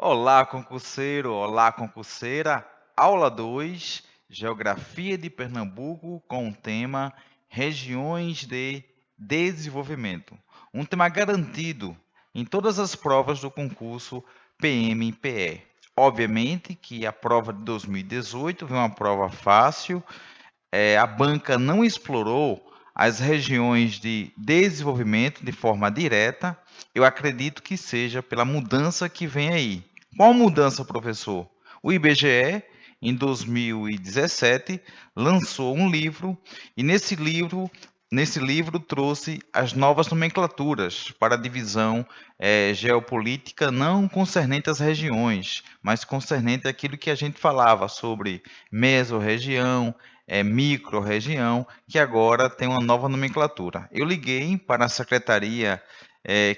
Olá, concurseiro! Olá, concurseira! Aula 2, Geografia de Pernambuco, com o tema Regiões de Desenvolvimento. Um tema garantido em todas as provas do concurso PMPE. Obviamente que a prova de 2018 foi uma prova fácil, a banca não explorou as regiões de desenvolvimento de forma direta. Eu acredito que seja pela mudança que vem aí. Qual mudança, professor? O IBGE, em 2017, lançou um livro e nesse livro trouxe as novas nomenclaturas para a divisão geopolítica, não concernente às regiões, mas concernente àquilo que a gente falava sobre mesorregião, micro-região, que agora tem uma nova nomenclatura. Eu liguei para a secretaria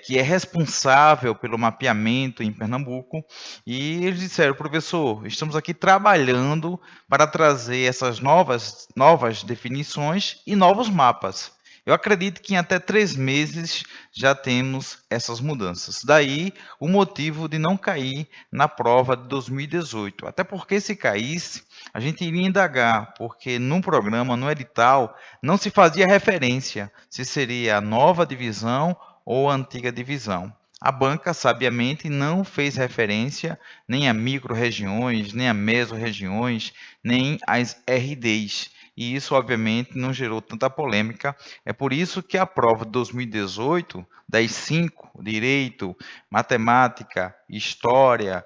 que é responsável pelo mapeamento em Pernambuco, e eles disseram: professor, estamos aqui trabalhando para trazer essas novas definições e novos mapas. Eu acredito que em até 3 meses já temos essas mudanças. Daí o motivo de não cair na prova de 2018. Até porque, se caísse, a gente iria indagar, porque no programa, no edital, não se fazia referência se seria a nova divisão ou a antiga divisão. A banca, sabiamente, não fez referência nem a micro-regiões, nem a mesorregiões, nem às RDs. E isso, obviamente, não gerou tanta polêmica. É por isso que a prova de 2018, das 5, direito, matemática, história,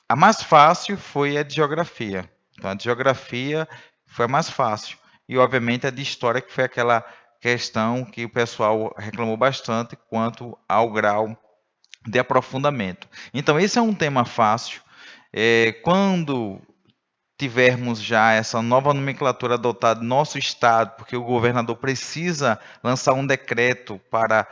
a mais fácil foi a de geografia. Então, a de geografia foi a mais fácil. E, obviamente, a de história, que foi aquela questão que o pessoal reclamou bastante quanto ao grau de aprofundamento. Então, esse é um tema fácil. Quando tivermos já essa nova nomenclatura adotada no nosso estado, porque o governador precisa lançar um decreto para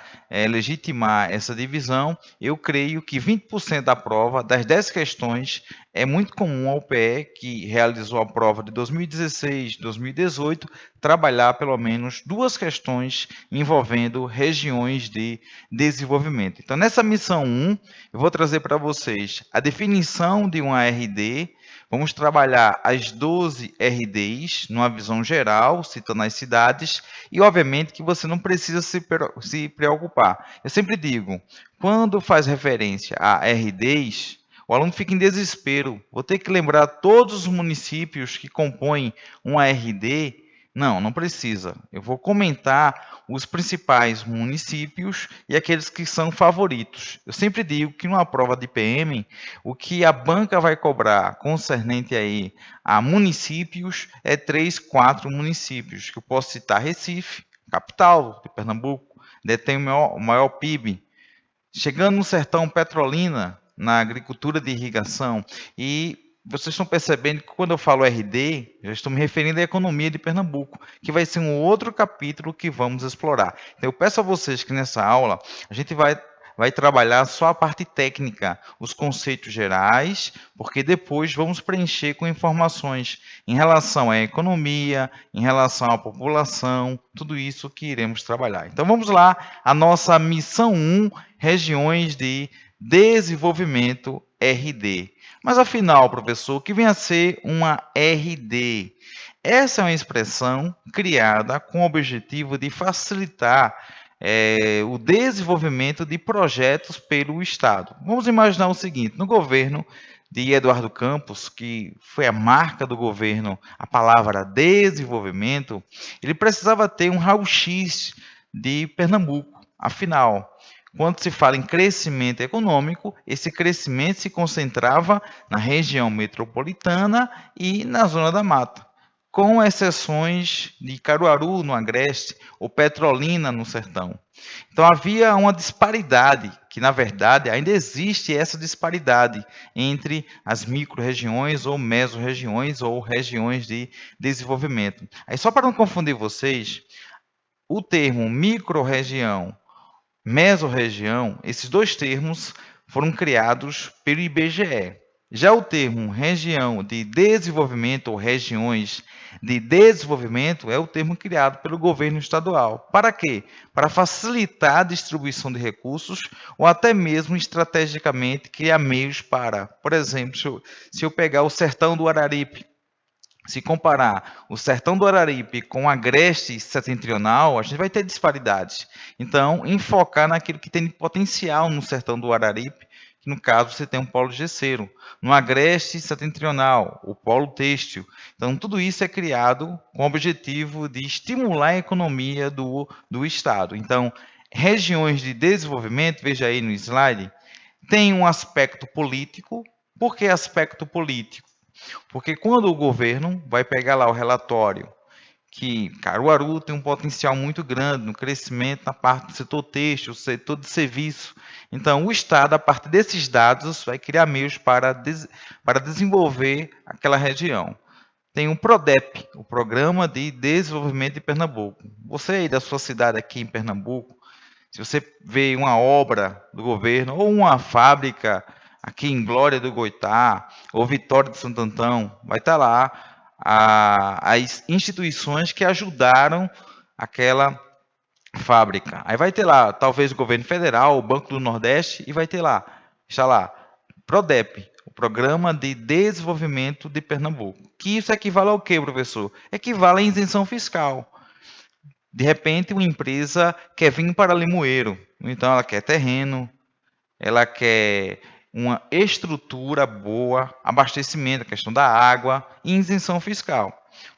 legitimar essa divisão, eu creio que 20% da prova, das 10 questões, é muito comum ao PE, que realizou a prova de 2016, 2018, trabalhar pelo menos 2 questões envolvendo regiões de desenvolvimento. Então, nessa missão 1, eu vou trazer para vocês a definição de uma RD. Vamos trabalhar as 12 RDs numa visão geral, citando as cidades, e obviamente que você não precisa se preocupar. Eu sempre digo, quando faz referência a RDs, o aluno fica em desespero. Vou ter que lembrar todos os municípios que compõem uma RD. Não, não precisa. Eu vou comentar os principais municípios e aqueles que são favoritos. Eu sempre digo que numa prova de PM, o que a banca vai cobrar concernente aí a municípios é 3, 4 municípios, que eu posso citar: Recife, capital de Pernambuco, detém o maior PIB. Chegando no sertão, Petrolina, na agricultura de irrigação. E vocês estão percebendo que quando eu falo RD, já estou me referindo à economia de Pernambuco, que vai ser um outro capítulo que vamos explorar. Então, eu peço a vocês que nessa aula a gente vai trabalhar só a parte técnica, os conceitos gerais, porque depois vamos preencher com informações em relação à economia, em relação à população, tudo isso que iremos trabalhar. Então vamos lá, a nossa missão 1, regiões de desenvolvimento RD. Mas afinal, professor, o que vem a ser uma RD? Essa é uma expressão criada com o objetivo de facilitar o desenvolvimento de projetos pelo Estado. Vamos imaginar o seguinte: no governo de Eduardo Campos, que foi a marca do governo, a palavra desenvolvimento, ele precisava ter um raio-x de Pernambuco. Afinal, quando se fala em crescimento econômico, esse crescimento se concentrava na região metropolitana e na zona da mata, com exceções de Caruaru, no Agreste, ou Petrolina, no Sertão. Então havia uma disparidade, que na verdade ainda existe essa disparidade entre as micro-regiões ou mesorregiões ou regiões de desenvolvimento. Aí, só para não confundir vocês, o termo micro-região, mesorregião, esses dois termos foram criados pelo IBGE. Já o termo região de desenvolvimento ou regiões de desenvolvimento é o termo criado pelo governo estadual. Para quê? Para facilitar a distribuição de recursos ou até mesmo estrategicamente criar meios para, por exemplo, se eu pegar o sertão do Araripe, se comparar o sertão do Araripe com a Agreste Setentrional, a gente vai ter disparidades. Então, enfocar naquilo que tem de potencial no sertão do Araripe, que no caso você tem um polo gesseiro. No Agreste Setentrional, o polo têxtil. Então, tudo isso é criado com o objetivo de estimular a economia do Estado. Então, regiões de desenvolvimento, veja aí no slide, tem um aspecto político. Por que aspecto político? Porque quando o governo vai pegar lá o relatório que Caruaru tem um potencial muito grande no crescimento na parte do setor têxtil, setor de serviço. Então, o Estado, a partir desses dados, vai criar meios para desenvolver aquela região. Tem o PRODEP, o Programa de Desenvolvimento de Pernambuco. Você aí da sua cidade aqui em Pernambuco, se você vê uma obra do governo ou uma fábrica aqui em Glória do Goitá ou Vitória de Santo Antão, vai estar lá as instituições que ajudaram aquela fábrica. Aí vai ter lá, talvez o governo federal, o Banco do Nordeste, e vai ter lá, está lá, PRODEP, o Programa de Desenvolvimento de Pernambuco. Que isso equivale ao quê, professor? Equivale à isenção fiscal. De repente, uma empresa quer vir para Limoeiro, então ela quer terreno, ela quer uma estrutura boa, abastecimento, a questão da água e isenção fiscal.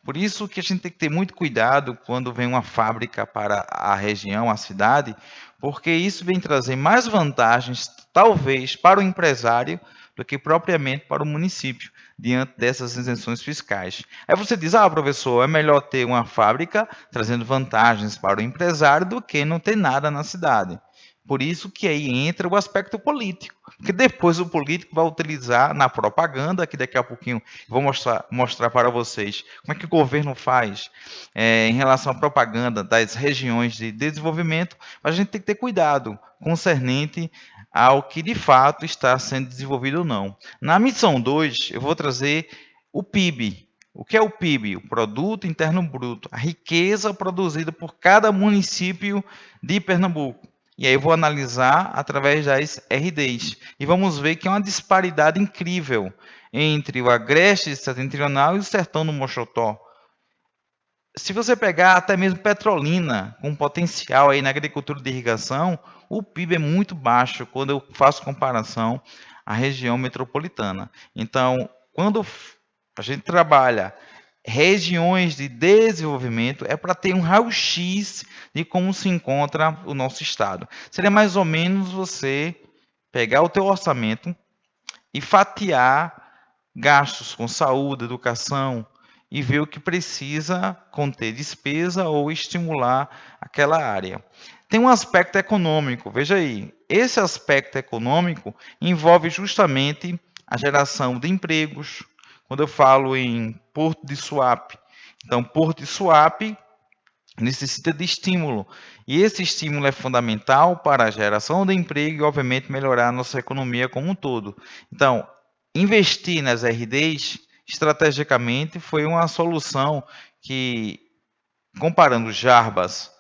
Por isso que a gente tem que ter muito cuidado quando vem uma fábrica para a região, a cidade, porque isso vem trazer mais vantagens, talvez, para o empresário do que propriamente para o município, diante dessas isenções fiscais. Aí você diz, professor, é melhor ter uma fábrica trazendo vantagens para o empresário do que não ter nada na cidade. Por isso que aí entra o aspecto político, porque depois o político vai utilizar na propaganda, que daqui a pouquinho eu vou mostrar para vocês como é que o governo faz em relação à propaganda das regiões de desenvolvimento, mas a gente tem que ter cuidado concernente ao que de fato está sendo desenvolvido ou não. Na missão 2, eu vou trazer o PIB. O que é o PIB? O Produto Interno Bruto, a riqueza produzida por cada município de Pernambuco. E aí eu vou analisar através das RDs. E vamos ver que é uma disparidade incrível entre o Agreste Setentrional e o Sertão do Mochotó. Se você pegar até mesmo Petrolina, com potencial aí na agricultura de irrigação, o PIB é muito baixo quando eu faço comparação à região metropolitana. Então, quando a gente trabalha regiões de desenvolvimento, é para ter um raio-x de como se encontra o nosso estado. Seria mais ou menos você pegar o teu orçamento e fatiar gastos com saúde, educação, e ver o que precisa conter despesa ou estimular aquela área. Tem um aspecto econômico, veja aí, esse aspecto econômico envolve justamente a geração de empregos. Quando eu falo em Porto de Suape, então Porto de Suape necessita de estímulo, e esse estímulo é fundamental para a geração de emprego e, obviamente, melhorar a nossa economia como um todo. Então, investir nas RDs estrategicamente foi uma solução que, comparando Jarbas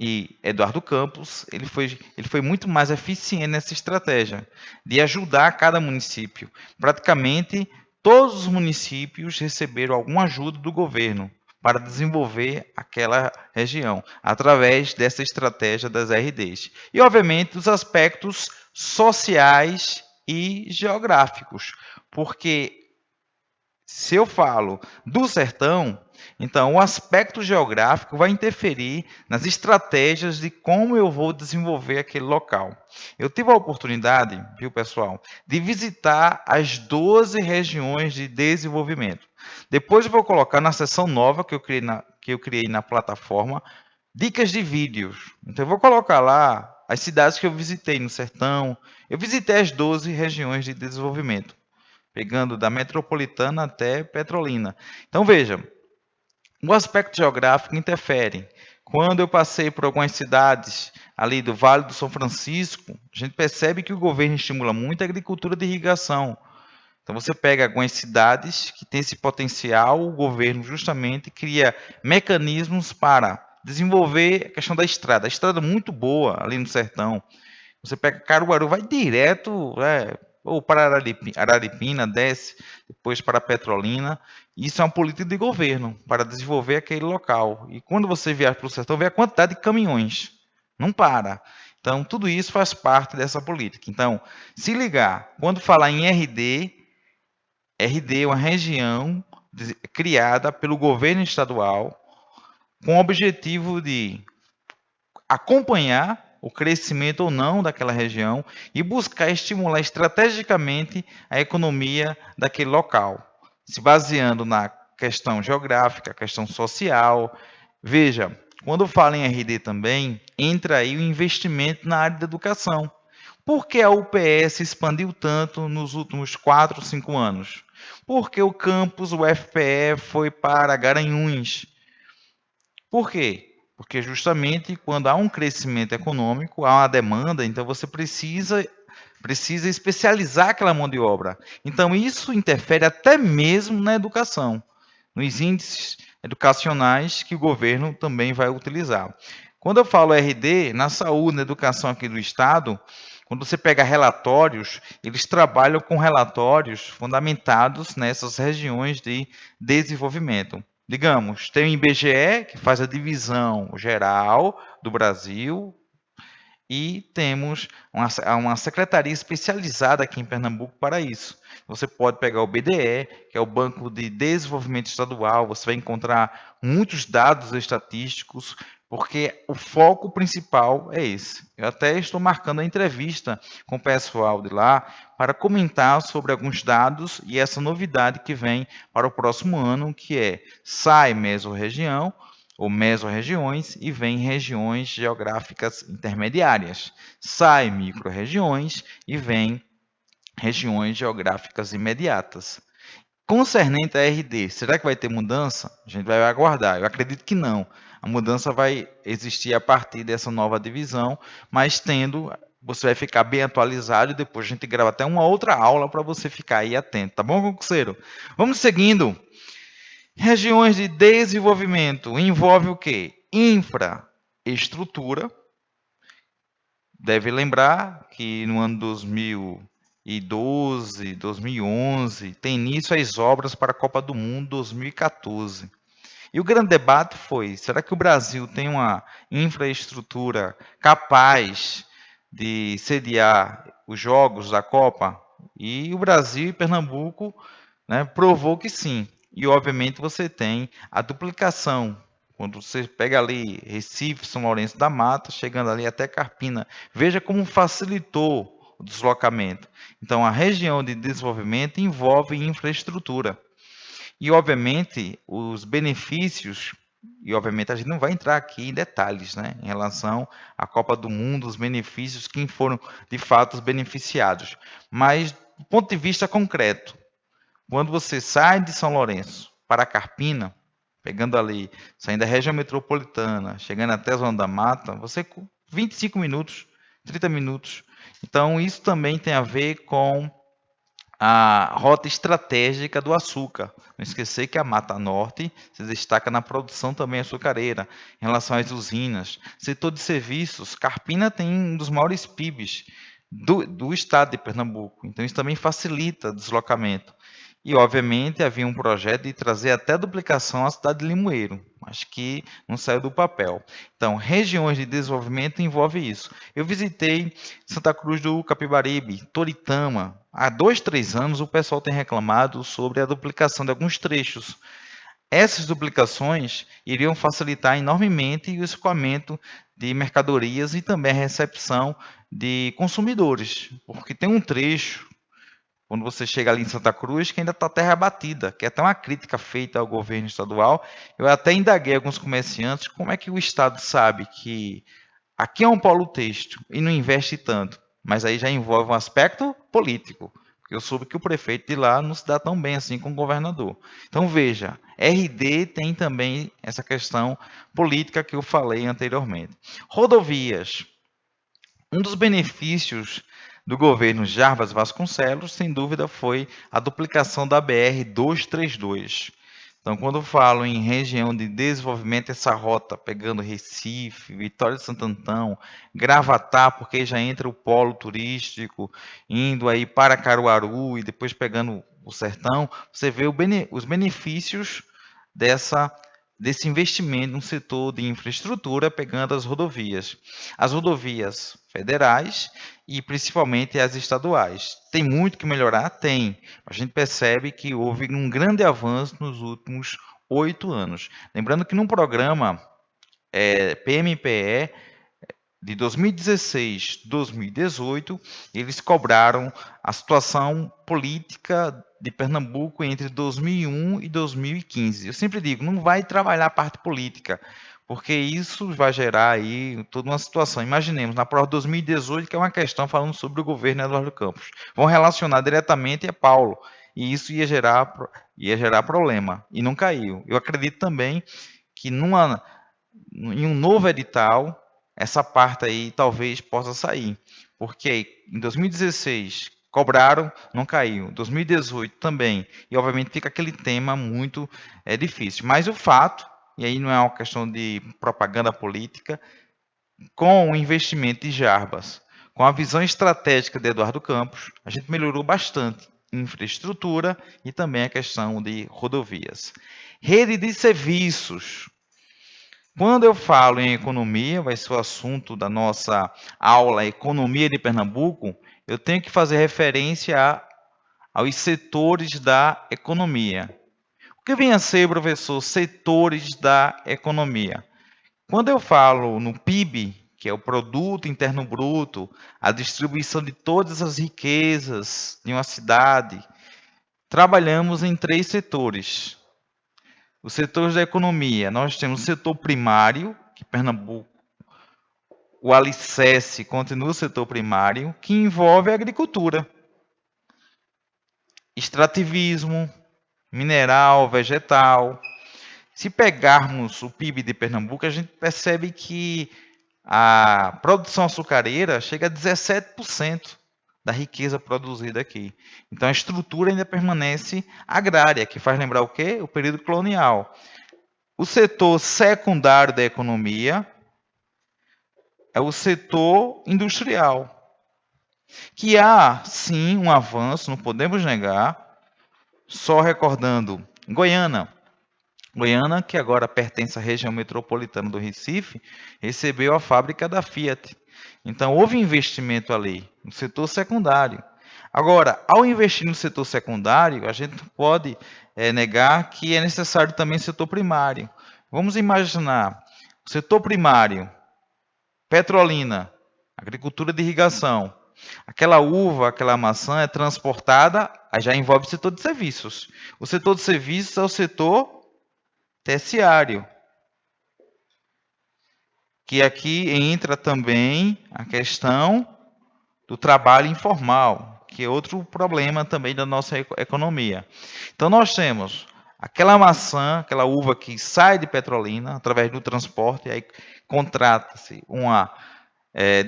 e Eduardo Campos, ele foi muito mais eficiente nessa estratégia de ajudar cada município. Praticamente todos os municípios receberam alguma ajuda do governo para desenvolver aquela região, através dessa estratégia das RDs. E, obviamente, os aspectos sociais e geográficos, porque se eu falo do sertão, então o aspecto geográfico vai interferir nas estratégias de como eu vou desenvolver aquele local. Eu tive a oportunidade, viu, pessoal, de visitar as 12 regiões de desenvolvimento. Depois eu vou colocar na seção nova que eu criei na plataforma, dicas de vídeos. Então eu vou colocar lá as cidades que eu visitei no sertão. Eu visitei as 12 regiões de desenvolvimento, pegando da metropolitana até Petrolina. Então, veja, o aspecto geográfico interfere. Quando eu passei por algumas cidades ali do Vale do São Francisco, a gente percebe que o governo estimula muito a agricultura de irrigação. Então você pega algumas cidades que têm esse potencial, o governo justamente cria mecanismos para desenvolver a questão da estrada. A estrada é muito boa ali no sertão. Você pega Caruaru, vai direto, ou para Araripina, desce, depois para Petrolina. Isso é uma política de governo para desenvolver aquele local. E quando você viaja para o sertão, vê a quantidade de caminhões. Não para. Então, tudo isso faz parte dessa política. Então, se ligar, quando falar em RD, RD é uma região criada pelo governo estadual com o objetivo de acompanhar o crescimento ou não daquela região e buscar estimular estrategicamente a economia daquele local, se baseando na questão geográfica, questão social. Veja, quando fala em RD também, entra aí o investimento na área da educação. Por que a UPS expandiu tanto nos últimos 4, 5 anos? Porque o campus UFPE foi para Garanhuns. Por quê? Porque justamente quando há um crescimento econômico, há uma demanda, então você precisa especializar aquela mão de obra. Então isso interfere até mesmo na educação, nos índices educacionais que o governo também vai utilizar. Quando eu falo RD, na saúde, na educação aqui do estado, quando você pega relatórios, eles trabalham com relatórios fundamentados nessas regiões de desenvolvimento. Digamos, tem o IBGE, que faz a divisão geral do Brasil, e temos uma secretaria especializada aqui em Pernambuco para isso. Você pode pegar o BDE, que é o Banco de Desenvolvimento Estadual, você vai encontrar muitos dados estatísticos, porque o foco principal é esse. Eu até estou marcando a entrevista com o pessoal de lá para comentar sobre alguns dados e essa novidade que vem para o próximo ano, que é sai mesorregião, ou mesorregiões, e vem regiões geográficas intermediárias. Sai microrregiões e vem regiões geográficas imediatas. Concernente a RD, será que vai ter mudança? A gente vai aguardar. Eu acredito que não. A mudança vai existir a partir dessa nova divisão, mas tendo, você vai ficar bem atualizado e depois a gente grava até uma outra aula para você ficar aí atento, tá bom, concurseiro? Vamos seguindo. Regiões de desenvolvimento envolve o quê? Infraestrutura. Deve lembrar que no ano 2012, 2011, tem início as obras para a Copa do Mundo 2014. E o grande debate foi: será que o Brasil tem uma infraestrutura capaz de sediar os jogos da Copa? E o Brasil e Pernambuco, né, provou que sim. E, obviamente, você tem a duplicação. Quando você pega ali Recife, São Lourenço da Mata, chegando ali até Carpina, veja como facilitou o deslocamento. Então, a região de desenvolvimento envolve infraestrutura. E, obviamente, os benefícios, e obviamente a gente não vai entrar aqui em detalhes, né, em relação à Copa do Mundo, os benefícios, quem foram de fato os beneficiados. Mas, do ponto de vista concreto, quando você sai de São Lourenço para Carpina, pegando ali, saindo da região metropolitana, chegando até a Zona da Mata, você com 25 minutos, 30 minutos. Então, isso também tem a ver com a rota estratégica do açúcar. Não esquecer que a Mata Norte se destaca na produção também açucareira, em relação às usinas. Setor de serviços, Carpina tem um dos maiores PIBs do estado de Pernambuco, então isso também facilita o deslocamento. E, obviamente, havia um projeto de trazer até a duplicação à cidade de Limoeiro, mas que não saiu do papel. Então, regiões de desenvolvimento envolve isso. Eu visitei Santa Cruz do Capibaribe, Toritama. Há 2, 3 anos o pessoal tem reclamado sobre a duplicação de alguns trechos. Essas duplicações iriam facilitar enormemente o escoamento de mercadorias e também a recepção de consumidores, porque tem um trecho quando você chega ali em Santa Cruz, que ainda está terra batida, que é até uma crítica feita ao governo estadual. Eu até indaguei alguns comerciantes como é que o Estado sabe que aqui é um polo têxtil e não investe tanto, mas aí já envolve um aspecto político, porque eu soube que o prefeito de lá não se dá tão bem assim com o governador. Então veja, RD tem também essa questão política que eu falei anteriormente. Rodovias. Um dos benefícios do governo Jarbas Vasconcelos, sem dúvida, foi a duplicação da BR-232. Então, quando eu falo em região de desenvolvimento, essa rota pegando Recife, Vitória de Santo Antão, Gravatá, porque já entra o polo turístico, indo aí para Caruaru e depois pegando o sertão, você vê os benefícios desse investimento no setor de infraestrutura, pegando as rodovias federais e principalmente as estaduais. Tem muito que melhorar? Tem. A gente percebe que houve um grande avanço nos últimos 8 anos. Lembrando que num programa PMPE de 2016-2018, eles cobraram a situação política de Pernambuco entre 2001 e 2015. Eu sempre digo, não vai trabalhar a parte política, porque isso vai gerar aí toda uma situação. Imaginemos, na prova de 2018, que é uma questão falando sobre o governo Eduardo Campos. Vão relacionar diretamente a Paulo, e isso ia gerar problema, e não caiu. Eu acredito também que em um novo edital, essa parte aí talvez possa sair, porque em 2016 cobraram, não caiu, 2018 também, e obviamente fica aquele tema muito difícil. Mas o fato, e aí não é uma questão de propaganda política, com o investimento de Jarbas, com a visão estratégica de Eduardo Campos, a gente melhorou bastante infraestrutura e também a questão de rodovias. Rede de serviços. Quando eu falo em economia, vai ser o assunto da nossa aula Economia de Pernambuco, eu tenho que fazer referência aos setores da economia. O que vem a ser, professor, setores da economia? Quando eu falo no PIB, que é o Produto Interno Bruto, a distribuição de todas as riquezas de uma cidade, trabalhamos em 3 setores. Os setores da economia, nós temos o setor primário, que Pernambuco, o alicerce continua o setor primário, que envolve a agricultura, extrativismo, mineral, vegetal. Se pegarmos o PIB de Pernambuco, a gente percebe que a produção açucareira chega a 17% da riqueza produzida aqui. Então a estrutura ainda permanece agrária, que faz lembrar o quê? O período colonial. O setor secundário da economia é o setor industrial, que há sim um avanço, não podemos negar. Só recordando, Goiânia, que agora pertence à região metropolitana do Recife, recebeu a fábrica da Fiat. Então houve investimento ali no setor secundário. Agora, ao investir no setor secundário, a gente não pode negar que é necessário também o setor primário. Vamos imaginar o setor primário, Petrolina, agricultura de irrigação. Aquela uva, aquela maçã é transportada, aí já envolve o setor de serviços. O setor de serviços é o setor terciário, que aqui entra também a questão do trabalho informal, que é outro problema também da nossa economia. Então nós temos aquela maçã, aquela uva que sai de Petrolina através do transporte, aí contrata-se uma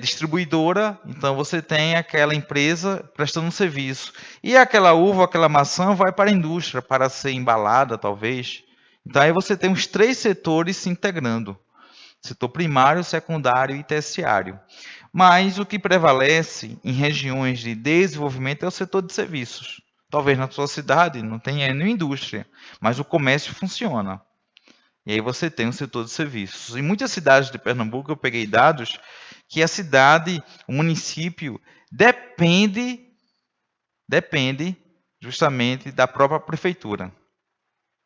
distribuidora, então você tem aquela empresa prestando um serviço. E aquela uva, aquela maçã vai para a indústria, para ser embalada, talvez. Então aí você tem os 3 setores se integrando. Setor primário, secundário e terciário. Mas o que prevalece em regiões de desenvolvimento é o setor de serviços. Talvez na sua cidade não tenha nenhuma indústria, mas o comércio funciona. E aí você tem o setor de serviços. Em muitas cidades de Pernambuco, eu peguei dados que a cidade, o município, depende justamente da própria prefeitura.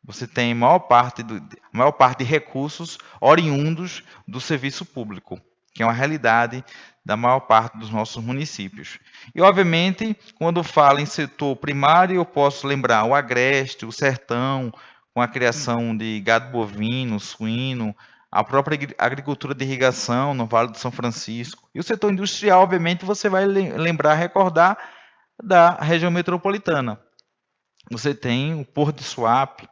Você tem maior parte de recursos oriundos do serviço público, que é uma realidade da maior parte dos nossos municípios. E, obviamente, quando falo em setor primário, eu posso lembrar o agreste, o sertão, com a criação de gado bovino, suíno, a própria agricultura de irrigação no Vale do São Francisco. E o setor industrial, obviamente, você vai lembrar, recordar da região metropolitana. Você tem o Porto de Suape,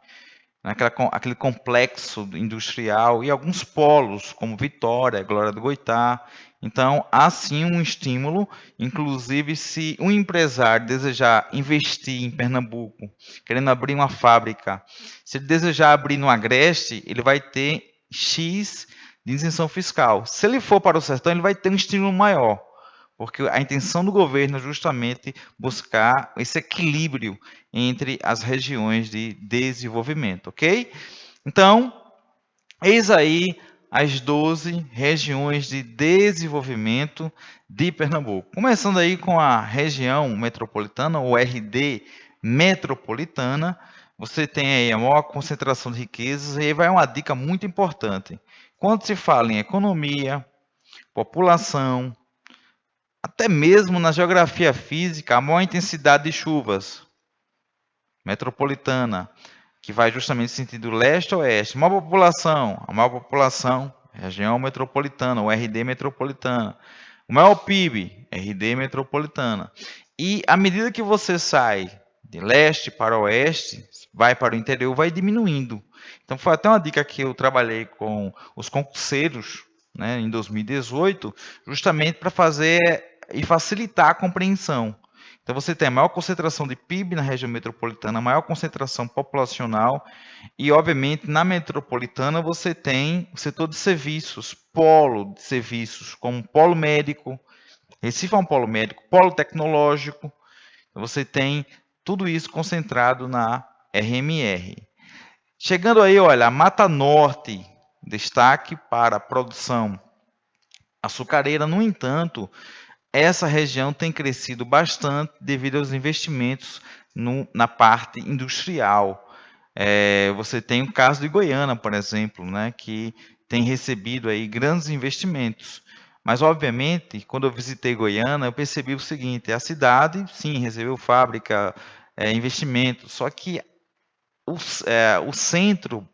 aquele complexo industrial e alguns polos, como Vitória, Glória do Goitá. Então, há sim um estímulo, inclusive se um empresário desejar investir em Pernambuco, querendo abrir uma fábrica, se ele desejar abrir no Agreste, ele vai ter X de isenção fiscal. Se ele for para o sertão, ele vai ter um estímulo maior, porque a intenção do governo é justamente buscar esse equilíbrio entre as regiões de desenvolvimento, ok? Então, eis aí as 12 regiões de desenvolvimento de Pernambuco. Começando aí com a região metropolitana, ou RD metropolitana, você tem aí a maior concentração de riquezas, e aí vai uma dica muito importante. Quando se fala em economia, população, até mesmo na geografia física, a maior intensidade de chuvas metropolitana, que vai justamente no sentido leste-oeste. A maior população, região metropolitana, o RD metropolitana. O maior PIB, RD metropolitana. E à medida que você sai de leste para oeste, vai para o interior, vai diminuindo. Então foi até uma dica que eu trabalhei com os concurseiros, né, em 2018, justamente para fazer e facilitar a compreensão. Então você tem a maior concentração de PIB na região metropolitana, a maior concentração populacional e, obviamente, na metropolitana você tem o setor de serviços, polo de serviços, como polo médico, Recife é um polo médico, polo tecnológico, você tem tudo isso concentrado na RMR. Chegando aí, olha, a Mata Norte, destaque para a produção açucareira, no entanto, essa região tem crescido bastante devido aos investimentos na parte industrial. Você tem o caso de Goiânia, por exemplo, né, que tem recebido aí grandes investimentos. Mas, obviamente, quando eu visitei Goiânia, eu percebi o seguinte: a cidade, sim, recebeu fábrica, investimento, só que o centro,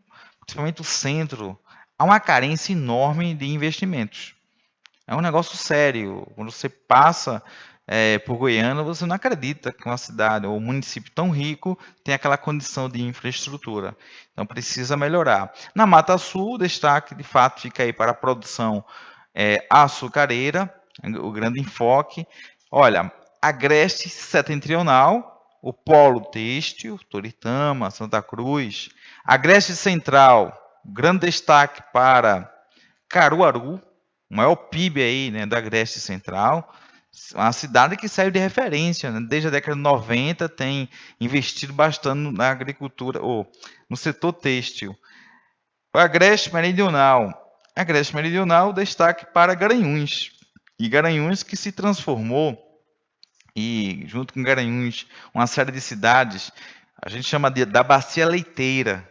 principalmente o centro, há uma carência enorme de investimentos. É um negócio sério. Quando você passa por Goiânia, você não acredita que uma cidade ou um município tão rico tem aquela condição de infraestrutura. Então precisa melhorar. Na Mata Sul, o destaque de fato fica aí para a produção açucareira, o grande enfoque. Olha, Agreste Setentrional, o Polo Têxtil, Toritama, Santa Cruz. Agreste Central, grande destaque para Caruaru, o maior PIB aí, né, da Agreste Central, uma cidade que serve de referência, né? Desde a década de 90 tem investido bastante na agricultura, ou no setor têxtil. A Agreste Meridional, destaque para Garanhuns, e Garanhuns que se transformou, e junto com Garanhuns, uma série de cidades, a gente chama da Bacia Leiteira.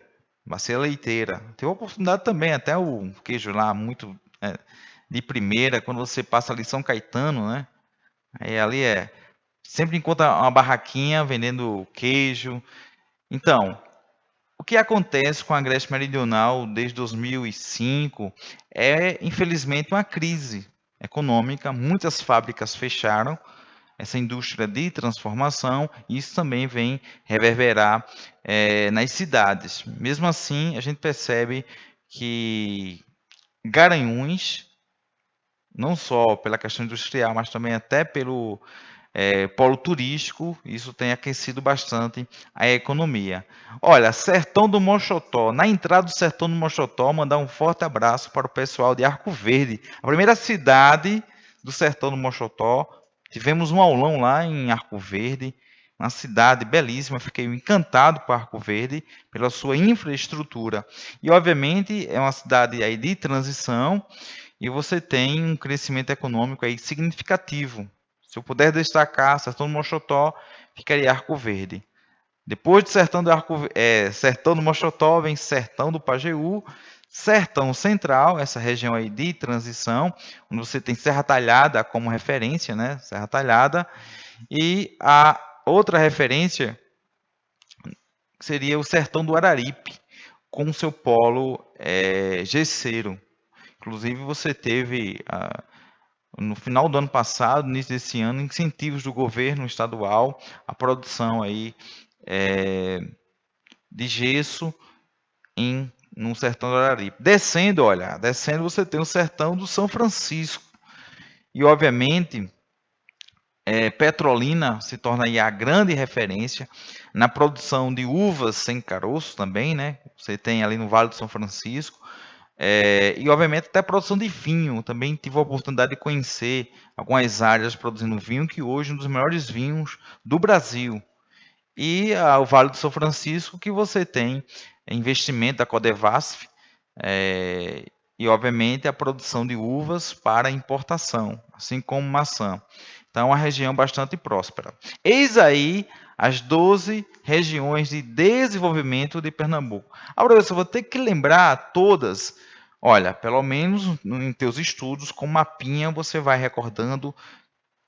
Bacia Leiteira. Teve a oportunidade também, até o queijo lá, muito de primeira, quando você passa ali São Caetano, né? Aí ali sempre encontra uma barraquinha vendendo queijo. Então, o que acontece com a Agreste Meridional desde 2005 é, infelizmente, uma crise econômica. Muitas fábricas fecharam, essa indústria de transformação, e isso também vem reverberar nas cidades. Mesmo assim, a gente percebe que Garanhuns, não só pela questão industrial, mas também até pelo polo turístico, isso tem aquecido bastante a economia. Olha, Sertão do Mochotó, na entrada do Sertão do Mochotó, mandar um forte abraço para o pessoal de Arco Verde, a primeira cidade do Sertão do Mochotó. Tivemos um aulão lá em Arco Verde, uma cidade belíssima, fiquei encantado com Arco Verde, pela sua infraestrutura. E, obviamente, é uma cidade aí de transição, e você tem um crescimento econômico aí significativo. Se eu puder destacar, Sertão do Mochotó, ficaria Arco Verde. Depois de Sertão do Mochotó, vem Sertão do Pajeú, Sertão Central, essa região aí de transição, onde você tem Serra Talhada como referência, né? Serra Talhada. E a outra referência seria o Sertão do Araripe, com seu polo gesseiro. Inclusive, você teve, no final do ano passado, início desse ano, incentivos do governo estadual à produção aí, de gesso no sertão do Araripe. Descendo você tem o sertão do São Francisco, E, obviamente, Petrolina se torna aí a grande referência na produção de uvas sem caroço também, né? Você tem ali no Vale do São Francisco. E, obviamente, até a produção de vinho. Também tive a oportunidade de conhecer algumas áreas produzindo vinho, que hoje é um dos melhores vinhos do Brasil. E o Vale do São Francisco, que você tem investimento da Codevasf, é, e, obviamente, a produção de uvas para importação, assim como maçã. Então, é uma região bastante próspera. Eis aí as 12 regiões de desenvolvimento de Pernambuco. Agora, eu vou ter que lembrar todas. Olha, pelo menos em teus estudos, com mapinha, você vai recordando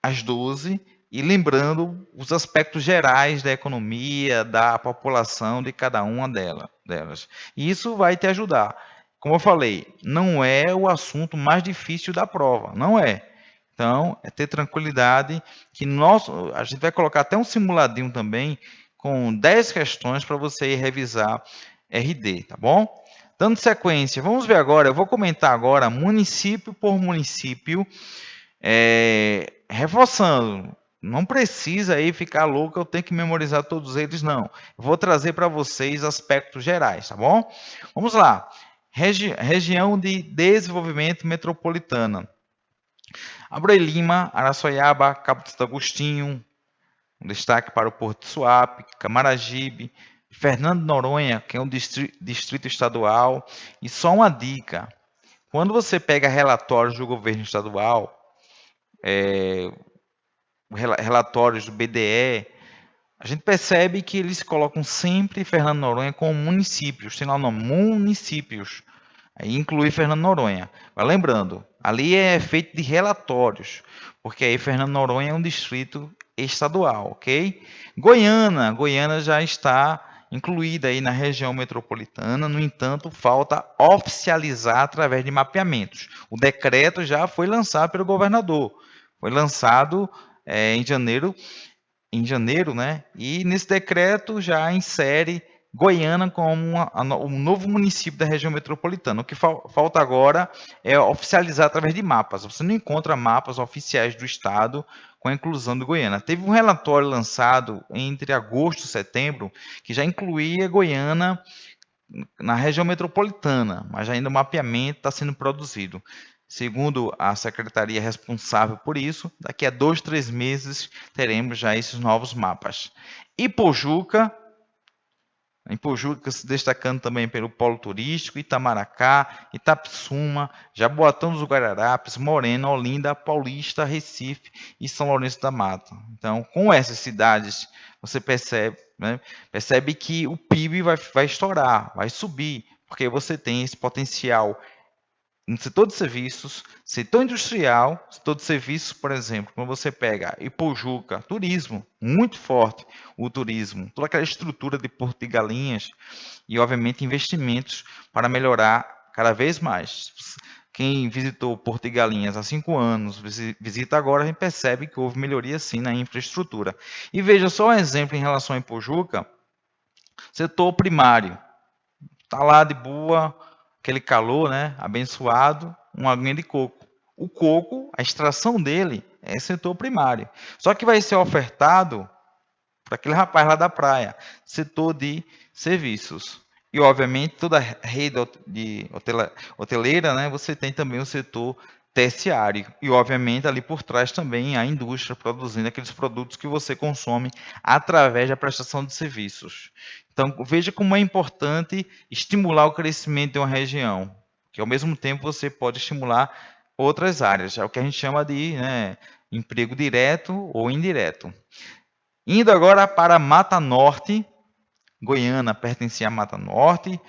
as 12 e lembrando os aspectos gerais da economia, da população de cada uma delas. E isso vai te ajudar. Como eu falei, não é o assunto mais difícil da prova, não é. Então, é ter tranquilidade que a gente vai colocar até um simuladinho também com 10 questões para você ir revisar RD, tá bom? Dando sequência, vamos ver agora, eu vou comentar agora município por município, reforçando, não precisa aí ficar louco, eu tenho que memorizar todos eles, não. Eu vou trazer para vocês aspectos gerais, tá bom? Vamos lá. Região de desenvolvimento metropolitana. Abreu e Lima, Araçoiaba, Cabo Santo Agostinho, um destaque para o Porto de Suape, Camaragibe, Fernando Noronha, que é um distrito estadual. E só uma dica, quando você pega relatórios do governo estadual, relatórios do BDE, a gente percebe que eles colocam sempre Fernando Noronha como municípios, tem lá o nome, municípios, aí inclui Fernando Noronha. Mas lembrando, ali é feito de relatórios, porque aí Fernando Noronha é um distrito estadual, ok? Goiânia já está incluída aí na região metropolitana, no entanto, falta oficializar através de mapeamentos. O decreto já foi lançado pelo governador, foi lançado em janeiro, né? E nesse decreto já insere Goiânia como um novo município da região metropolitana. O que falta agora é oficializar através de mapas. Você não encontra mapas oficiais do estado com a inclusão de Goiânia. Teve um relatório lançado entre agosto e setembro que já incluía Goiânia na região metropolitana, mas ainda o mapeamento está sendo produzido. Segundo a secretaria responsável por isso, daqui a 2, 3 meses teremos já esses novos mapas. Ipojuca se destacando também pelo polo turístico, Itamaracá, Itapissuma, Jaboatão dos Guararapes, Moreno, Olinda, Paulista, Recife e São Lourenço da Mata. Então, com essas cidades, você percebe que o PIB vai estourar, vai subir, porque você tem esse potencial no setor de serviços, setor industrial, setor de serviços, por exemplo, quando você pega Ipojuca, turismo, muito forte o turismo, toda aquela estrutura de Porto de Galinhas e, obviamente, investimentos para melhorar cada vez mais. Quem visitou Porto de Galinhas há 5 anos, visita agora, a gente percebe que houve melhoria sim na infraestrutura. E veja só um exemplo em relação a Ipojuca, setor primário, está lá de boa, aquele calor, né, abençoado, uma aguinha de coco. O coco, a extração dele é setor primário. Só que vai ser ofertado para aquele rapaz lá da praia, setor de serviços. E, obviamente, toda a rede de hoteleira, né, você tem também o setor terciário. E, obviamente, ali por trás também a indústria produzindo aqueles produtos que você consome através da prestação de serviços. Então, veja como é importante estimular o crescimento de uma região, que ao mesmo tempo você pode estimular outras áreas, é o que a gente chama de emprego direto ou indireto. Indo agora para Mata Norte, Goiânia pertencia à Mata Norte,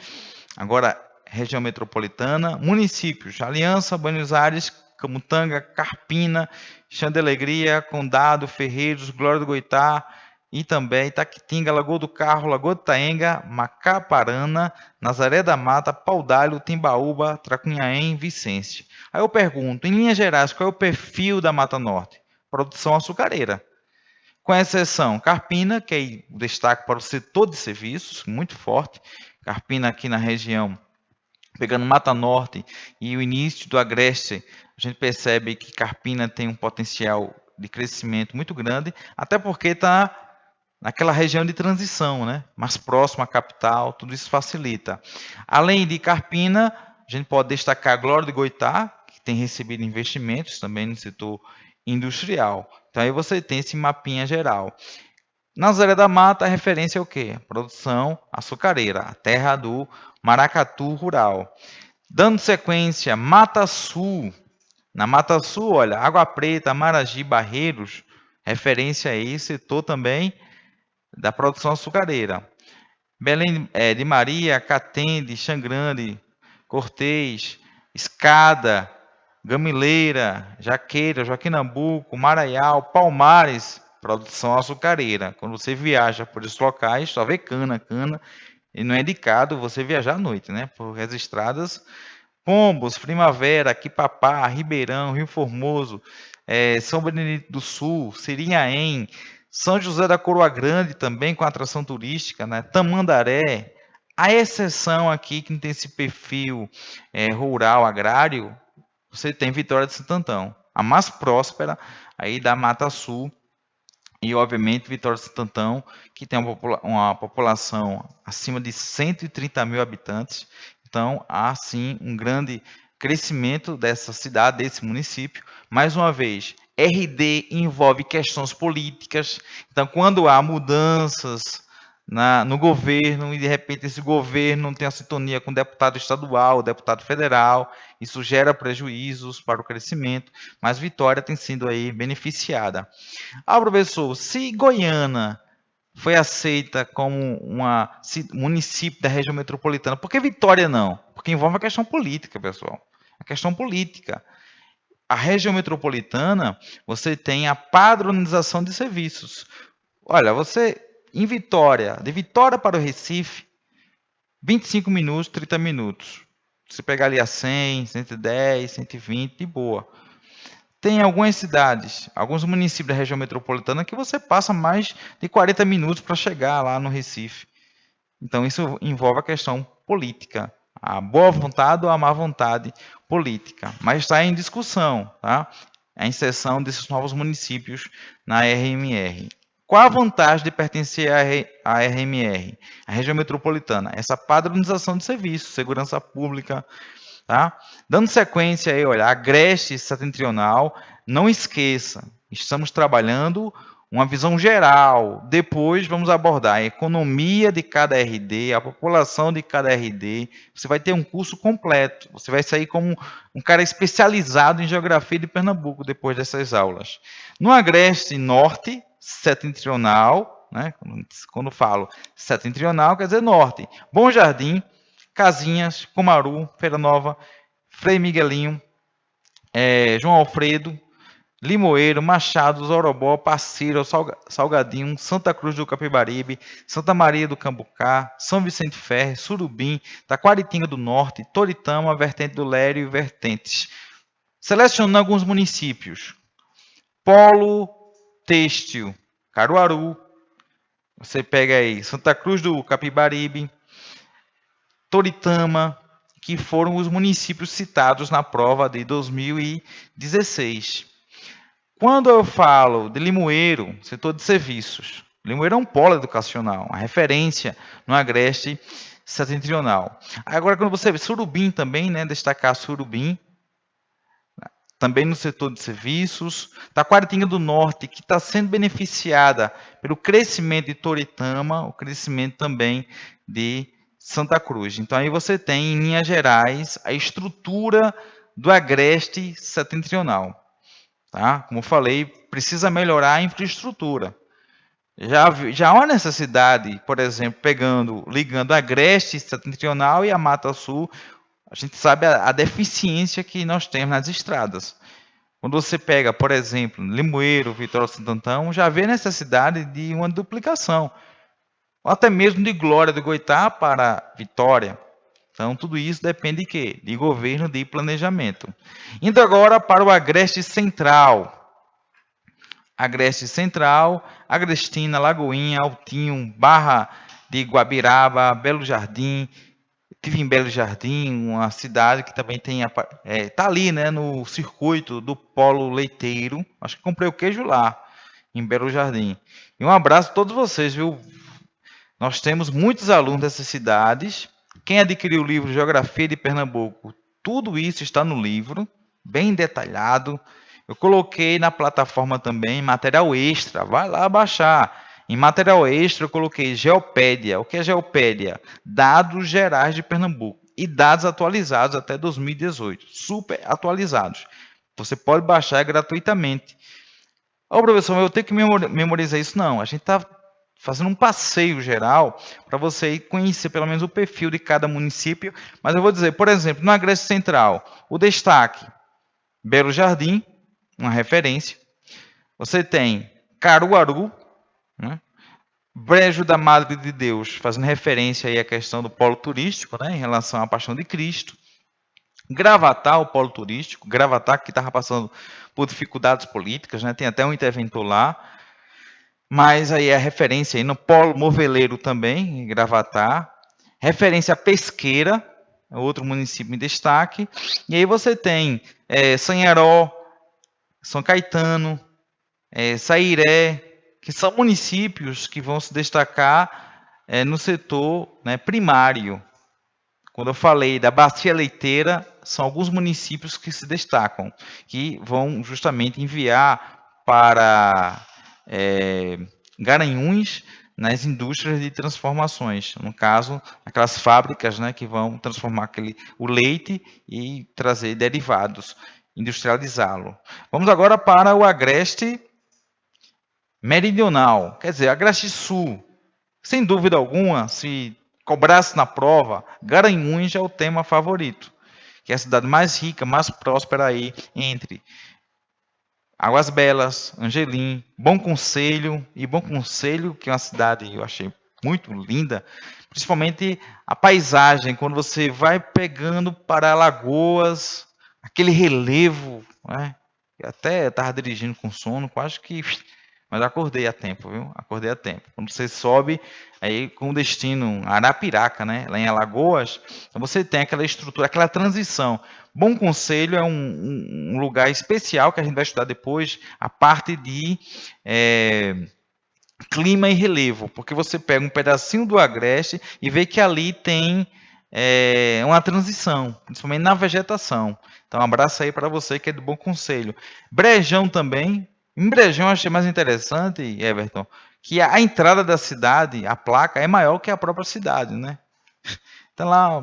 agora região metropolitana, municípios, Aliança, Buenos Aires, Camutanga, Carpina, Xandelegria, Condado, Ferreiros, Glória do Goitá, Itambé, Itaquitinga, Lagoa do Carro, Lagoa do Taenga, Macaparana, Nazaré da Mata, Paudalho, Timbaúba, Tracunhaém, Vicência. Aí eu pergunto, em linhas gerais, qual é o perfil da Mata Norte? Produção açucareira. Com exceção, Carpina, que é o destaque para o setor de serviços, muito forte. Carpina aqui na região Pegando Mata Norte e o início do Agreste, a gente percebe que Carpina tem um potencial de crescimento muito grande, até porque está naquela região de transição, né? Mais próximo à capital, tudo isso facilita. Além de Carpina, a gente pode destacar Glória de Goitá, que tem recebido investimentos também no setor industrial. Então aí você tem esse mapinha geral. Na Zé da Mata, a referência é o quê? Produção açucareira, a terra do maracatu rural. Dando sequência, Mata Sul. Na Mata Sul, olha, Água Preta, Maraji, Barreiros, referência aí, setor também da produção açucareira. Belém de Maria, Catende, Xangrande, Cortês, Escada, Gamileira, Jaqueira, Joaquim Nabuco, Maraial, Palmares, produção açucareira. Quando você viaja por esses locais, só vê cana, e não é indicado você viajar à noite, né? Porque as estradas, Pombos, Primavera, Quipapá, Ribeirão, Rio Formoso, São Benedito do Sul, Sirinhaém, São José da Coroa Grande também com atração turística, né? Tamandaré. A exceção aqui que não tem esse perfil rural, agrário, você tem Vitória de Santo Antão, a mais próspera aí da Mata Sul, e obviamente Vitória de Santo Antão, que tem uma população acima de 130 mil habitantes. Então, há sim um grande crescimento dessa cidade, desse município. Mais uma vez, RD envolve questões políticas. Então, quando há mudanças no governo e de repente esse governo não tem a sintonia com o deputado estadual, o deputado federal, isso gera prejuízos para o crescimento, mas Vitória tem sido aí beneficiada. Ah, professor, se Goiânia foi aceita como município da região metropolitana, por que Vitória não? Porque envolve a questão política, pessoal. A questão política. A região metropolitana, você tem a padronização de serviços. Olha, você, em Vitória, de Vitória para o Recife, 25 minutos, 30 minutos. Você pegar ali a 100, 110, 120, de boa. Tem algumas cidades, alguns municípios da região metropolitana que você passa mais de 40 minutos para chegar lá no Recife. Então, isso envolve a questão política, a boa vontade ou a má vontade política. Mas está em discussão, tá? A inserção desses novos municípios na RMR. Qual a vantagem de pertencer à RMR, a região metropolitana? Essa padronização de serviços, segurança pública, tá? Dando sequência aí, olha, Agreste Setentrional, não esqueça, estamos trabalhando uma visão geral. Depois vamos abordar a economia de cada RD, a população de cada RD. Você vai ter um curso completo. Você vai sair como um cara especializado em geografia de Pernambuco depois dessas aulas. No Agreste Norte Setentrional, né? Quando falo setentrional, quer dizer norte. Bom Jardim, Casinhas, Comaru, Feira Nova, Frei Miguelinho, João Alfredo, Limoeiro, Machado, Zorobó, Parceiro, Salgadinho, Santa Cruz do Capibaribe, Santa Maria do Cambucá, São Vicente Ferre, Surubim, Taquaritinga do Norte, Toritama, Vertente do Lério e Vertentes. Selecionando alguns municípios. Polo Têxtil, Caruaru. Você pega aí Santa Cruz do Capibaribe, Toritama, que foram os municípios citados na prova de 2016. Quando eu falo de Limoeiro, setor de serviços, Limoeiro é um polo educacional, uma referência no Agreste Setentrional. Agora, quando você vê Surubim também, né, destacar Surubim, também no setor de serviços, Taquaritinga do Norte, que está sendo beneficiada pelo crescimento de Toritama, o crescimento também de Santa Cruz. Então, aí você tem, em linhas gerais, a estrutura do Agreste Setentrional. Tá? Como eu falei, precisa melhorar a infraestrutura. Já há uma necessidade, por exemplo, ligando a Agreste Setentrional e a Mata Sul, a gente sabe a deficiência que nós temos nas estradas. Quando você pega, por exemplo, Limoeiro, Vitória de Santo Antão, já vê a necessidade de uma duplicação, ou até mesmo de Glória do Goitá para Vitória. Então, tudo isso depende de quê? De governo, de planejamento. Indo agora para o Agreste Central. Agreste Central, Agrestina, Lagoinha, Altinho, Barra de Guabiraba, Belo Jardim, Tive em Belo Jardim, uma cidade que também tem, tá ali, né, no circuito do Polo Leiteiro. Acho que comprei o queijo lá, em Belo Jardim. E um abraço a todos vocês, viu? Nós temos muitos alunos dessas cidades. Quem adquiriu o livro Geografia de Pernambuco, tudo isso está no livro, bem detalhado. Eu coloquei na plataforma também material extra, vai lá baixar. Em material extra eu coloquei Geopédia. O que é Geopédia? Dados gerais de Pernambuco e dados atualizados até 2018, super atualizados. Você pode baixar gratuitamente. Ô, professor, eu tenho que memorizar isso? Não, a gente está fazendo um passeio geral para você conhecer pelo menos o perfil de cada município. Mas eu vou dizer, por exemplo, no Agreste Central, o destaque, Belo Jardim, uma referência. Você tem Caruaru, né? Brejo da Madre de Deus, fazendo referência aí à questão do polo turístico, né, em relação à Paixão de Cristo. Gravatar, o polo turístico, Gravatar que estava passando por dificuldades políticas, né, tem até um interventor lá. Mas aí é referência aí no Polo Moveleiro também, em Gravatar. Referência a Pesqueira, outro município em destaque. E aí você tem Sanharó, São Caetano, Sairé, que são municípios que vão se destacar no setor, né, primário. Quando eu falei da Bacia Leiteira, são alguns municípios que se destacam, que vão justamente enviar para Garanhuns nas indústrias de transformações. No caso, aquelas fábricas, né, que vão transformar o leite e trazer derivados, industrializá-lo. Vamos agora para o Agreste Meridional, quer dizer, Agreste Sul. Sem dúvida alguma, se cobrasse na prova, Garanhuns é o tema favorito, que é a cidade mais rica, mais próspera aí entre Águas Belas, Angelim, Bom Conselho, e Bom Conselho, que é uma cidade eu achei muito linda, principalmente a paisagem, quando você vai pegando para Alagoas, aquele relevo, né? Eu até estava dirigindo com sono, quase que... Mas acordei a tempo, viu? Acordei a tempo. Quando você sobe aí com destino Arapiraca, né? Lá em Alagoas, então você tem aquela estrutura, aquela transição. Bom Conselho é um lugar especial que a gente vai estudar depois, a parte de clima e relevo, porque você pega um pedacinho do Agreste e vê que ali tem uma transição, principalmente na vegetação. Então, um abraço aí para você que é do Bom Conselho. Brejão também. Em Brejão eu achei mais interessante, Everton, que a entrada da cidade, a placa, é maior que a própria cidade, né? Então lá,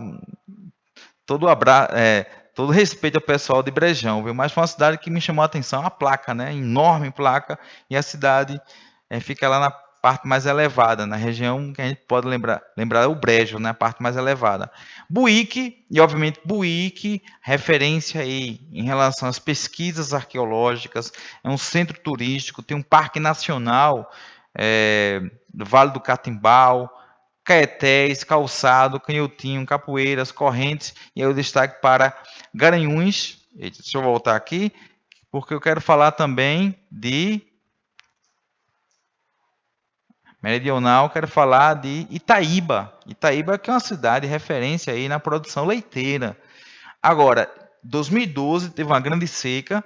todo respeito ao pessoal de Brejão, viu? Mas foi uma cidade que me chamou a atenção, a placa, né? Enorme placa, e a cidade fica lá na parte mais elevada, na região que a gente pode lembrar o Brejo, né? A parte mais elevada. Buíque, e obviamente Buíque, referência aí em relação às pesquisas arqueológicas, é um centro turístico, tem um parque nacional do Vale do Catimbau, Caetés, Calçado, Canhotinho, Capoeiras, Correntes, e aí o destaque para Garanhuns. Deixa eu voltar aqui, porque eu quero falar também de Meridional, quero falar de Itaíba. Itaíba que é uma cidade referência aí na produção leiteira. Agora, 2012 teve uma grande seca,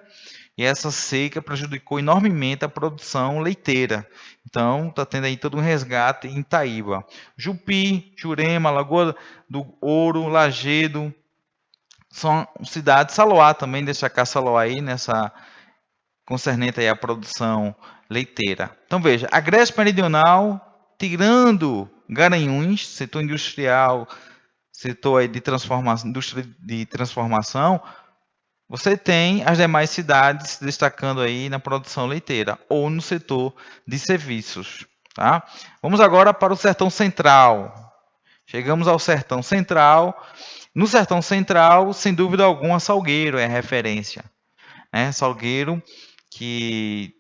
e essa seca prejudicou enormemente a produção leiteira. Então, está tendo aí todo um resgate em Itaíba. Jupi, Jurema, Lagoa do Ouro, Lagedo, são cidades, Saloá também, destacar Saloá aí nessa concernente aí à produção leiteira. Então, veja, a Agreste Meridional, tirando Garanhuns, setor industrial, setor aí de transformação, indústria de transformação, você tem as demais cidades se destacando aí na produção leiteira ou no setor de serviços. Tá? Vamos agora para o Sertão Central. Chegamos ao Sertão Central. No Sertão Central, sem dúvida alguma, Salgueiro é a referência. Né? Salgueiro, que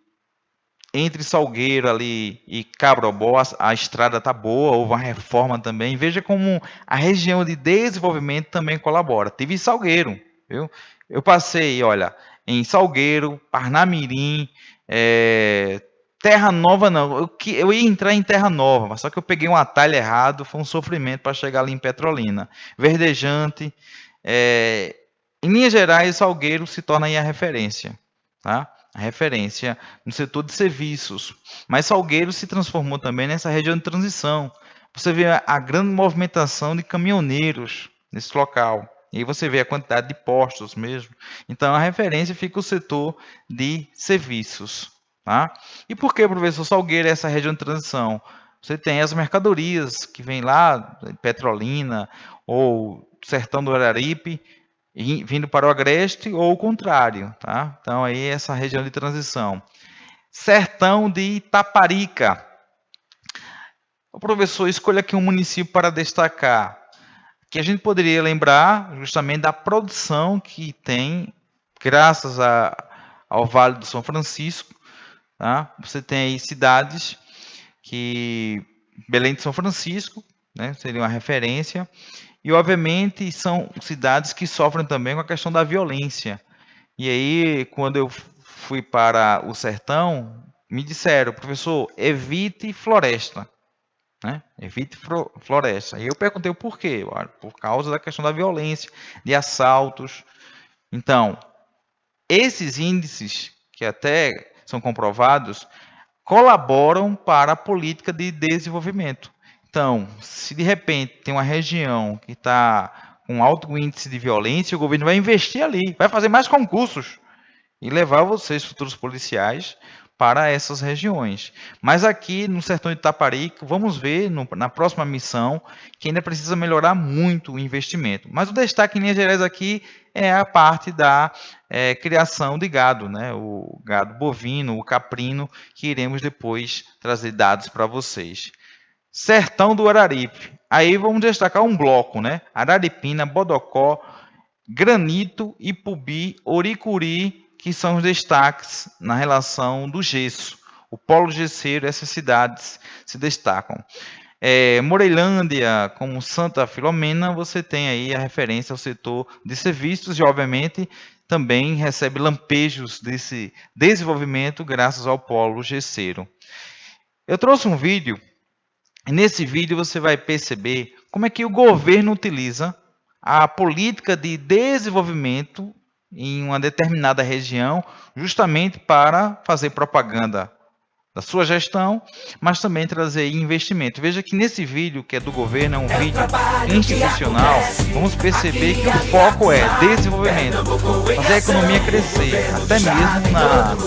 entre Salgueiro ali e Cabrobó, a estrada está boa, houve uma reforma também. Veja como a região de desenvolvimento também colabora. Tive Salgueiro, viu? Eu passei, olha, em Salgueiro, Parnamirim, Terra Nova não, eu ia entrar em Terra Nova, mas só que eu peguei um atalho errado, foi um sofrimento para chegar ali em Petrolina. Verdejante, em linhas gerais, Salgueiro se torna aí a referência, tá? A referência no setor de serviços. Mas Salgueiro se transformou também nessa região de transição. Você vê a grande movimentação de caminhoneiros nesse local. E aí você vê a quantidade de postos mesmo. Então, a referência fica o setor de serviços. Tá? E por que, professor Salgueiro, essa região de transição? Você tem as mercadorias que vêm lá, Petrolina ou Sertão do Araripe, vindo para o Agreste ou o contrário. Tá? Então, aí essa região de transição. Sertão de Itaparica. O professor, escolha aqui um município para destacar. Que a gente poderia lembrar justamente da produção que tem, graças ao Vale do São Francisco. Tá? Você tem aí cidades que Belém de São Francisco, né, seria uma referência, e obviamente são cidades que sofrem também com a questão da violência. E aí, quando eu fui para o sertão, me disseram, professor, evite floresta. Né? Evite floresta. E eu perguntei o porquê. Por causa da questão da violência, de assaltos. Então, esses índices, que até são comprovados, colaboram para a política de desenvolvimento. Então, se de repente tem uma região que está com alto índice de violência, o governo vai investir ali, vai fazer mais concursos e levar vocês, futuros policiais, para essas regiões. Mas aqui no sertão de Itaparica, vamos ver na próxima missão que ainda precisa melhorar muito o investimento. Mas o destaque em linhas gerais aqui é a parte da criação de gado, né? O gado bovino, o caprino, que iremos depois trazer dados para vocês. Sertão do Araripe. Aí vamos destacar um bloco, né? Araripina, Bodocó, Granito, Ipubi, Oricuri, que são os destaques na relação do gesso. O polo gesseiro, essas cidades se destacam. Moreilândia, como Santa Filomena, você tem aí a referência ao setor de serviços e, obviamente, também recebe lampejos desse desenvolvimento graças ao polo gesseiro. Eu trouxe um vídeo, e nesse vídeo você vai perceber como é que o governo utiliza a política de desenvolvimento em uma determinada região, justamente para fazer propaganda da sua gestão, mas também trazer investimento. Veja que nesse vídeo, que é do governo, é um vídeo institucional, vamos perceber que o foco é desenvolvimento, fazer a economia crescer, até mesmo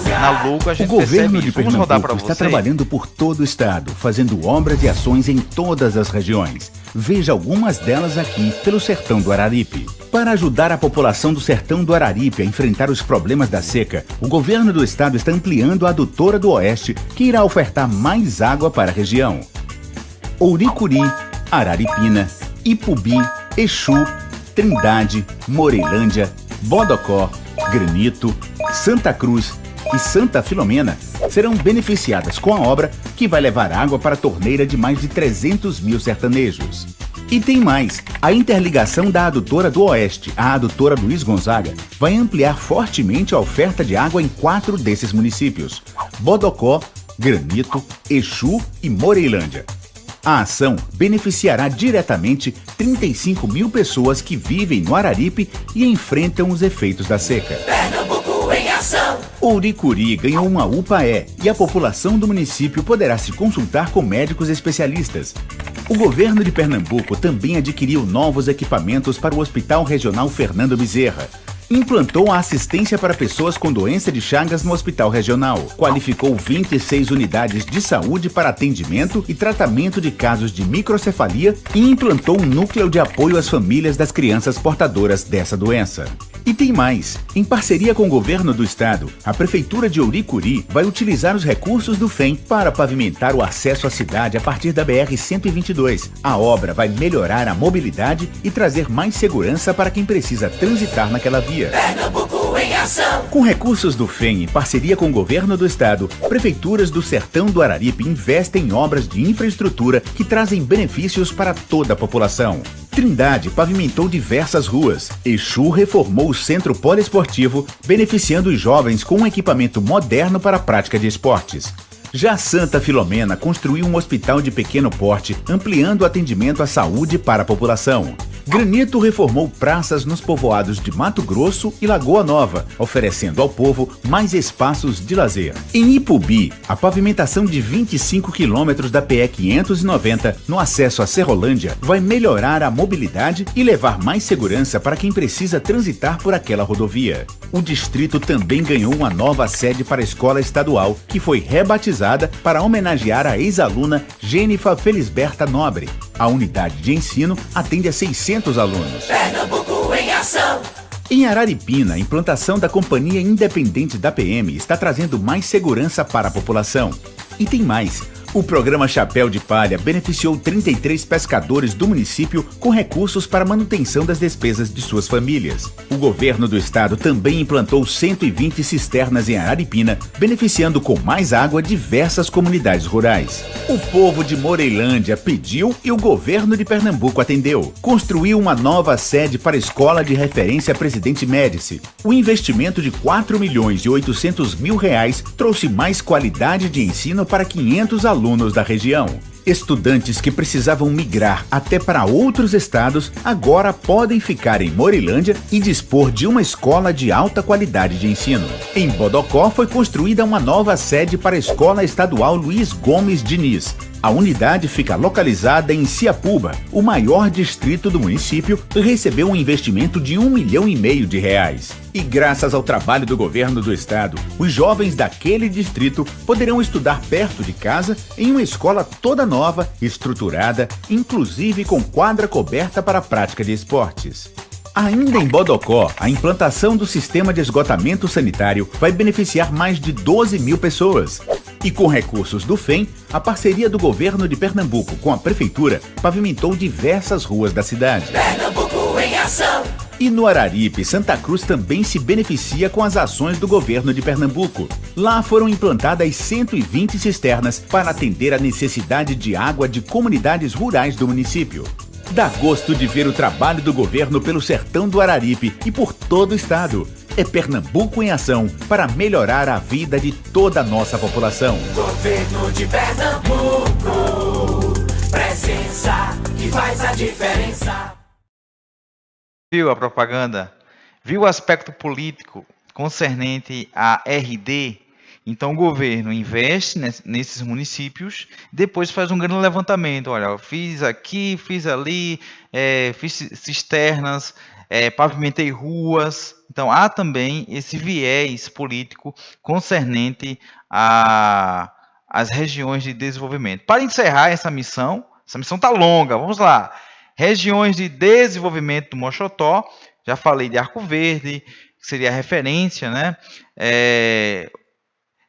na lucro a gente percebe isso. O governo de Pernambuco está trabalhando por todo o estado, fazendo obras e ações em todas as regiões. Veja algumas delas aqui pelo Sertão do Araripe. Para ajudar a população do Sertão do Araripe a enfrentar os problemas da seca, o governo do estado está ampliando a adutora do Oeste, que irá ofertar mais água para a região. Ouricuri, Araripina, Ipubi, Exu, Trindade, Moreilândia, Bodocó, Granito, Santa Cruz e Santa Filomena serão beneficiadas com a obra, que vai levar água para a torneira de mais de 300 mil sertanejos. E tem mais, a interligação da adutora do Oeste à adutora Luiz Gonzaga vai ampliar fortemente a oferta de água em 4 desses municípios: Bodocó, Granito, Exu e Moreilândia. A ação beneficiará diretamente 35 mil pessoas que vivem no Araripe e enfrentam os efeitos da seca. Pernambuco em ação! Ouricuri ganhou uma UPAE e a população do município poderá se consultar com médicos especialistas. O governo de Pernambuco também adquiriu novos equipamentos para o Hospital Regional Fernando Bezerra. Implantou a assistência para pessoas com doença de Chagas no Hospital Regional. Qualificou 26 unidades de saúde para atendimento e tratamento de casos de microcefalia e implantou um núcleo de apoio às famílias das crianças portadoras dessa doença. E tem mais. Em parceria com o governo do estado, a Prefeitura de Ouricuri vai utilizar os recursos do FEM para pavimentar o acesso à cidade a partir da BR-122. A obra vai melhorar a mobilidade e trazer mais segurança para quem precisa transitar naquela via. Pernambuco em ação! Com recursos do FEM em parceria com o governo do estado, prefeituras do Sertão do Araripe investem em obras de infraestrutura que trazem benefícios para toda a população. Trindade pavimentou diversas ruas. Exu reformou o centro poliesportivo, beneficiando os jovens com um equipamento moderno para a prática de esportes. Já Santa Filomena construiu um hospital de pequeno porte, ampliando o atendimento à saúde para a população. Granito reformou praças nos povoados de Mato Grosso e Lagoa Nova, oferecendo ao povo mais espaços de lazer. Em Ipubi, a pavimentação de 25 quilômetros da PE 590 no acesso a Serrolândia vai melhorar a mobilidade e levar mais segurança para quem precisa transitar por aquela rodovia. O distrito também ganhou uma nova sede para a escola estadual, que foi rebatizada para homenagear a ex-aluna Gênifa Felisberta Nobre. A unidade de ensino atende a 600 alunos. Pernambuco em ação. Em Araripina, a implantação da Companhia Independente da PM está trazendo mais segurança para a população. E tem mais. O programa Chapéu de Palha beneficiou 33 pescadores do município com recursos para manutenção das despesas de suas famílias. O governo do estado também implantou 120 cisternas em Araripina, beneficiando com mais água diversas comunidades rurais. O povo de Moreilândia pediu e o governo de Pernambuco atendeu. Construiu uma nova sede para a Escola de Referência Presidente Médici. O investimento de R$ 4.800.000 trouxe mais qualidade de ensino para 500 alunos da região. Estudantes que precisavam migrar até para outros estados agora podem ficar em Moreilândia e dispor de uma escola de alta qualidade de ensino. Em Bodocó foi construída uma nova sede para a Escola Estadual Luiz Gomes Diniz. A unidade fica localizada em Ciapuba, o maior distrito do município, e recebeu um investimento de R$ 1,5 milhão de reais. E graças ao trabalho do governo do estado, os jovens daquele distrito poderão estudar perto de casa em uma escola toda nova, estruturada, inclusive com quadra coberta para a prática de esportes. Ainda em Bodocó, a implantação do sistema de esgotamento sanitário vai beneficiar mais de 12 mil pessoas. E com recursos do FEM, a parceria do governo de Pernambuco com a prefeitura pavimentou diversas ruas da cidade. Pernambuco em ação. E no Araripe, Santa Cruz também se beneficia com as ações do governo de Pernambuco. Lá foram implantadas 120 cisternas para atender a necessidade de água de comunidades rurais do município. Dá gosto de ver o trabalho do governo pelo sertão do Araripe e por todo o estado. É Pernambuco em ação para melhorar a vida de toda a nossa população. Governo de Pernambuco, presença que faz a diferença. Viu a propaganda? Viu o aspecto político concernente à RD? Então o governo investe nesses municípios, depois faz um grande levantamento. Olha, eu fiz aqui, fiz ali, fiz cisternas, pavimentei ruas. Então há também esse viés político concernente às regiões de desenvolvimento. Para encerrar essa missão está longa, vamos lá. Regiões de desenvolvimento do Mochotó, já falei de Arco Verde, que seria a referência, né?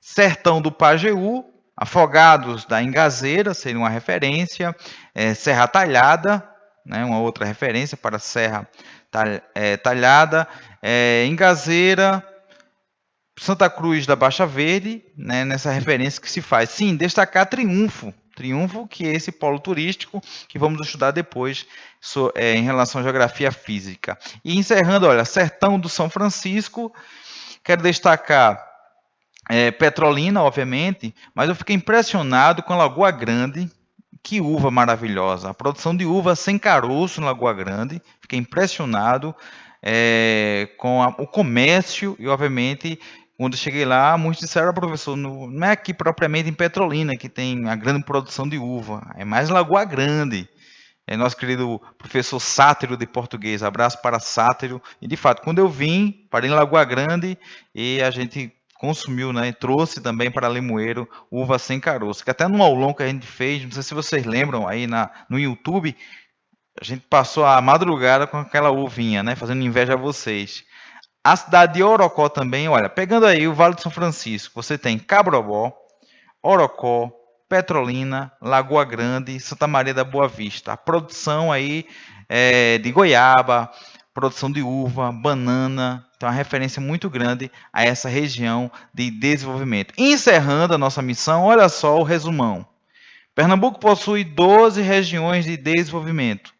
Sertão do Pajeú, Afogados da Engazeira, seria uma referência, Serra Talhada, né? Uma outra referência para Serra Talhada, Engazeira, Santa Cruz da Baixa Verde, né? Nessa referência que se faz. Sim, destacar Triunfo, que é esse polo turístico que vamos estudar depois em relação à geografia física. E encerrando, olha, Sertão do São Francisco, quero destacar Petrolina, obviamente, mas eu fiquei impressionado com a Lagoa Grande. Que uva maravilhosa, a produção de uva sem caroço na Lagoa Grande, fiquei impressionado com o comércio e, obviamente, quando eu cheguei lá, muitos disseram, professor, não é aqui propriamente em Petrolina que tem a grande produção de uva, é mais Lagoa Grande. Nosso querido professor Sátiro de português, abraço para Sátiro. E de fato, quando eu vim, parei em Lagoa Grande e a gente consumiu, né, e trouxe também para Limoeiro uva sem caroço, que até no aulão que a gente fez, não sei se vocês lembram aí no YouTube, a gente passou a madrugada com aquela uvinha, né, fazendo inveja a vocês. A cidade de Orocó também, olha, pegando aí o Vale de São Francisco, você tem Cabrobó, Orocó, Petrolina, Lagoa Grande, Santa Maria da Boa Vista. A produção aí de goiaba, produção de uva, banana, então é uma referência muito grande a essa região de desenvolvimento. Encerrando a nossa missão, olha só o resumão. Pernambuco possui 12 regiões de desenvolvimento: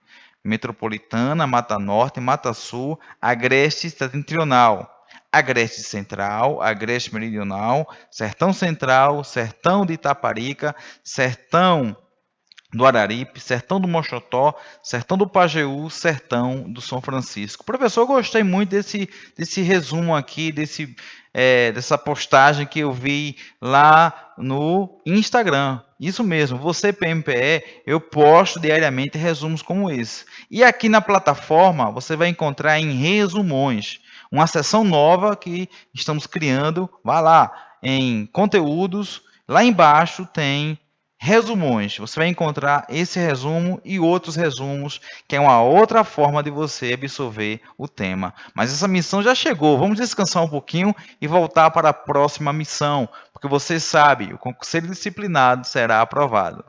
Metropolitana, Mata Norte, Mata Sul, Agreste e Setentrional. Agreste Central, Agreste Meridional, Sertão Central, Sertão de Itaparica, Sertão do Araripe, Sertão do Mochotó, Sertão do Pajeú, Sertão do São Francisco. Professor, eu gostei muito desse resumo aqui, dessa postagem que eu vi lá no Instagram. Isso mesmo, você PMPE, eu posto diariamente resumos como esse. E aqui na plataforma você vai encontrar em resumões, uma seção nova que estamos criando. Vá lá em conteúdos, lá embaixo tem resumões. Você vai encontrar esse resumo e outros resumos, que é uma outra forma de você absorver o tema. Mas essa missão já chegou. Vamos descansar um pouquinho e voltar para a próxima missão, porque você sabe, o conselho disciplinado será aprovado.